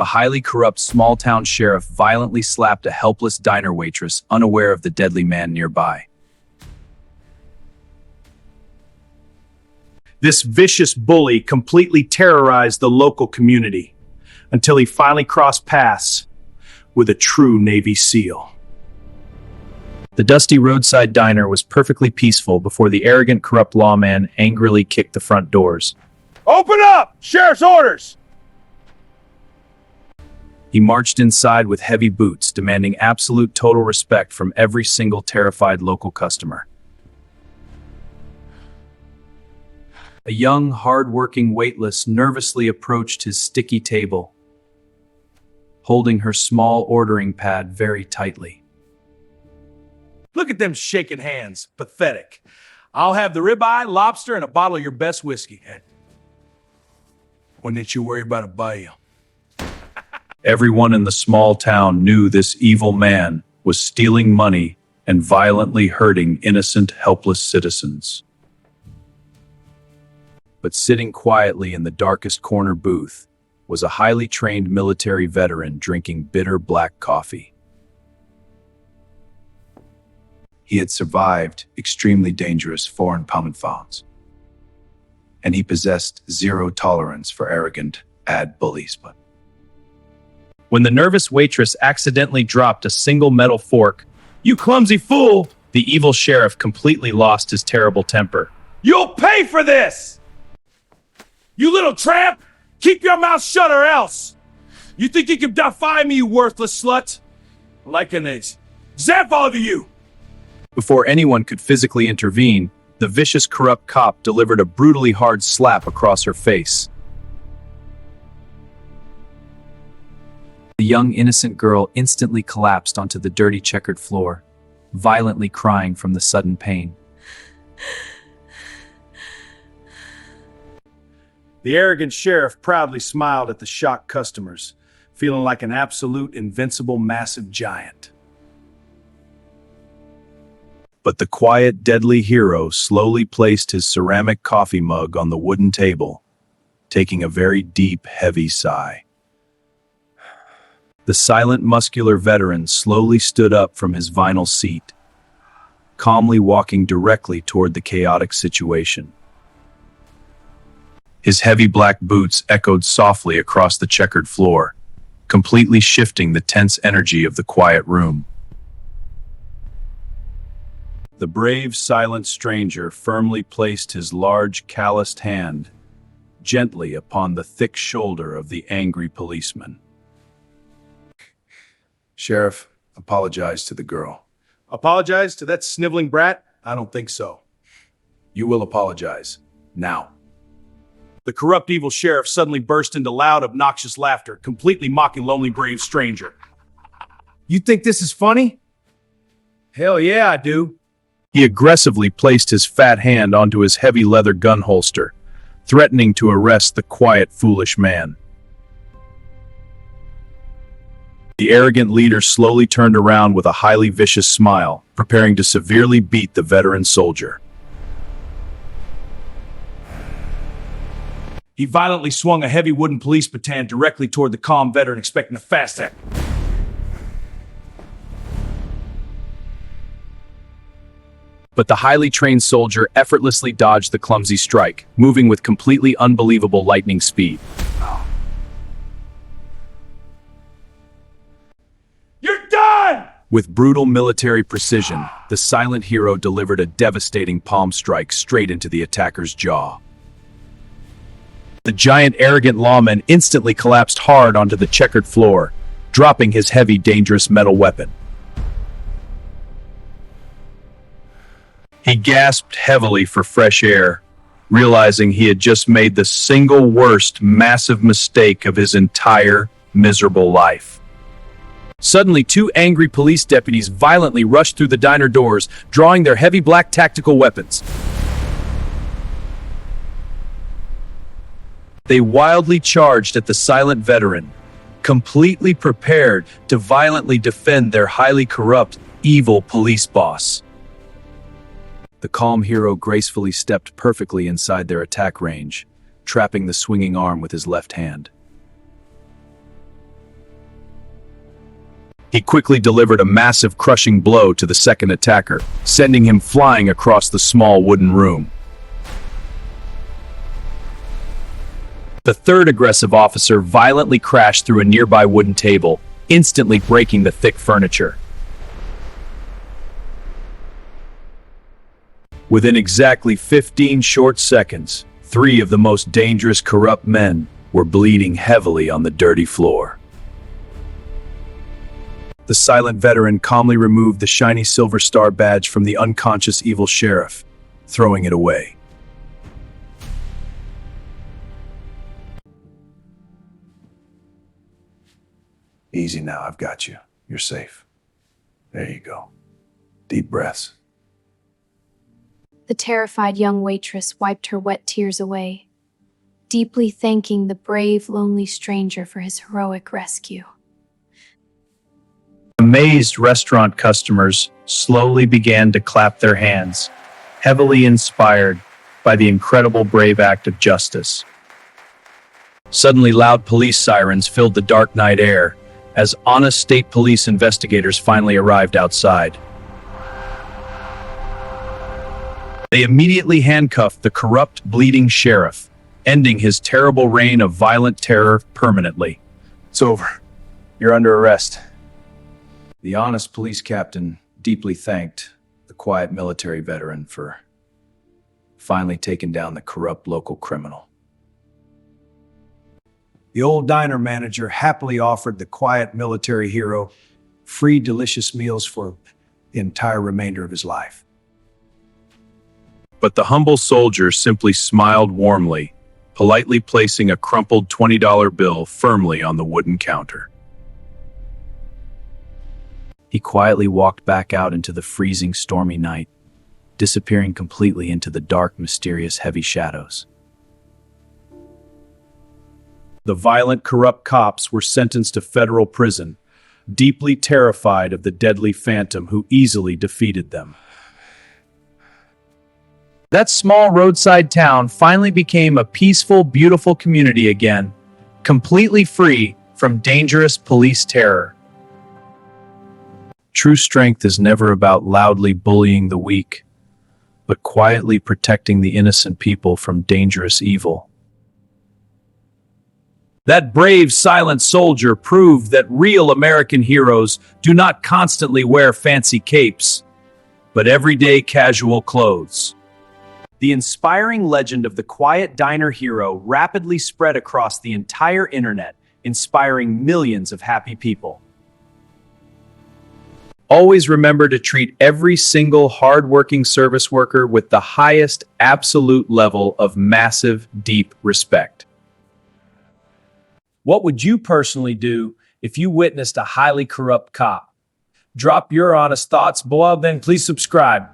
A highly corrupt small-town sheriff violently slapped a helpless diner waitress, unaware of the deadly man nearby. This vicious bully completely terrorized the local community until he finally crossed paths with a true Navy SEAL. The dusty roadside diner was perfectly peaceful before the arrogant, corrupt lawman angrily kicked the front doors. Open up! Sheriff's orders! He marched inside with heavy boots, demanding absolute total respect from every single terrified local customer. A young, hard-working waitress nervously approached his sticky table, holding her small ordering pad very tightly. Look at them shaking hands. Pathetic. I'll have the ribeye, lobster, and a bottle of your best whiskey. When did you worry about a bail? Everyone in the small town knew this evil man was stealing money and violently hurting innocent, helpless citizens. But sitting quietly in the darkest corner booth was a highly trained military veteran drinking bitter black coffee. He had survived extremely dangerous foreign compounds, and he possessed zero tolerance for arrogant bullies. But when the nervous waitress accidentally dropped a single metal fork, You clumsy fool! the evil sheriff completely lost his terrible temper. You'll pay for this! You little tramp! Keep your mouth shut or else! You think you can defy me, you worthless slut? Like an age. Zap all of you! Before anyone could physically intervene, the vicious, corrupt cop delivered a brutally hard slap across her face. The young, innocent girl instantly collapsed onto the dirty, checkered floor, violently crying from the sudden pain. The arrogant sheriff proudly smiled at the shocked customers, feeling like an absolute, invincible, massive giant. But the quiet, deadly hero slowly placed his ceramic coffee mug on the wooden table, taking a very deep, heavy sigh. The silent, muscular veteran slowly stood up from his vinyl seat, calmly walking directly toward the chaotic situation. His heavy black boots echoed softly across the checkered floor, completely shifting the tense energy of the quiet room. The brave, silent stranger firmly placed his large, calloused hand gently upon the thick shoulder of the angry policeman. Sheriff, apologize to the girl. Apologize to that sniveling brat? I don't think so. You will apologize. Now. The corrupt, evil sheriff suddenly burst into loud, obnoxious laughter, completely mocking lonely, brave stranger. You think this is funny? Hell yeah, I do. He aggressively placed his fat hand onto his heavy leather gun holster, threatening to arrest the quiet, foolish man. The arrogant leader slowly turned around with a highly vicious smile, preparing to severely beat the veteran soldier. He violently swung a heavy wooden police baton directly toward the calm veteran, expecting a fast act. But the highly trained soldier effortlessly dodged the clumsy strike, moving with completely unbelievable lightning speed. You're done! With brutal military precision, the silent hero delivered a devastating palm strike straight into the attacker's jaw. The giant, arrogant lawman instantly collapsed hard onto the checkered floor, dropping his heavy, dangerous metal weapon. He gasped heavily for fresh air, realizing he had just made the single worst, massive mistake of his entire, miserable life. Suddenly, two angry police deputies violently rushed through the diner doors, drawing their heavy black tactical weapons. They wildly charged at the silent veteran, completely prepared to violently defend their highly corrupt, evil police boss. The calm hero gracefully stepped perfectly inside their attack range, trapping the swinging arm with his left hand. He quickly delivered a massive crushing blow to the second attacker, sending him flying across the small wooden room. The third aggressive officer violently crashed through a nearby wooden table, instantly breaking the thick furniture. Within exactly 15 short seconds, 3 of the most dangerous corrupt men were bleeding heavily on the dirty floor. The silent veteran calmly removed the shiny silver star badge from the unconscious evil sheriff, throwing it away. Easy now, I've got you. You're safe. There you go. Deep breaths. The terrified young waitress wiped her wet tears away, deeply thanking the brave, lonely stranger for his heroic rescue. Amazed restaurant customers slowly began to clap their hands, heavily inspired by the incredible brave act of justice. Suddenly, loud police sirens filled the dark night air as honest state police investigators finally arrived outside. They immediately handcuffed the corrupt, bleeding sheriff, ending his terrible reign of violent terror permanently. It's over. You're under arrest. The honest police captain deeply thanked the quiet military veteran for finally taking down the corrupt local criminal. The old diner manager happily offered the quiet military hero free, delicious meals for the entire remainder of his life. But the humble soldier simply smiled warmly, politely placing a crumpled $20 bill firmly on the wooden counter. He quietly walked back out into the freezing, stormy night, disappearing completely into the dark, mysterious, heavy shadows. The violent, corrupt cops were sentenced to federal prison, deeply terrified of the deadly phantom who easily defeated them. That small roadside town finally became a peaceful, beautiful community again, completely free from dangerous police terror. True strength is never about loudly bullying the weak, but quietly protecting the innocent people from dangerous evil. That brave, silent soldier proved that real American heroes do not constantly wear fancy capes, but everyday casual clothes. The inspiring legend of the quiet diner hero rapidly spread across the entire internet, inspiring millions of happy people. Always remember to treat every single hardworking service worker with the highest absolute level of massive, deep respect. What would you personally do if you witnessed a highly corrupt cop? Drop your honest thoughts below, then please subscribe.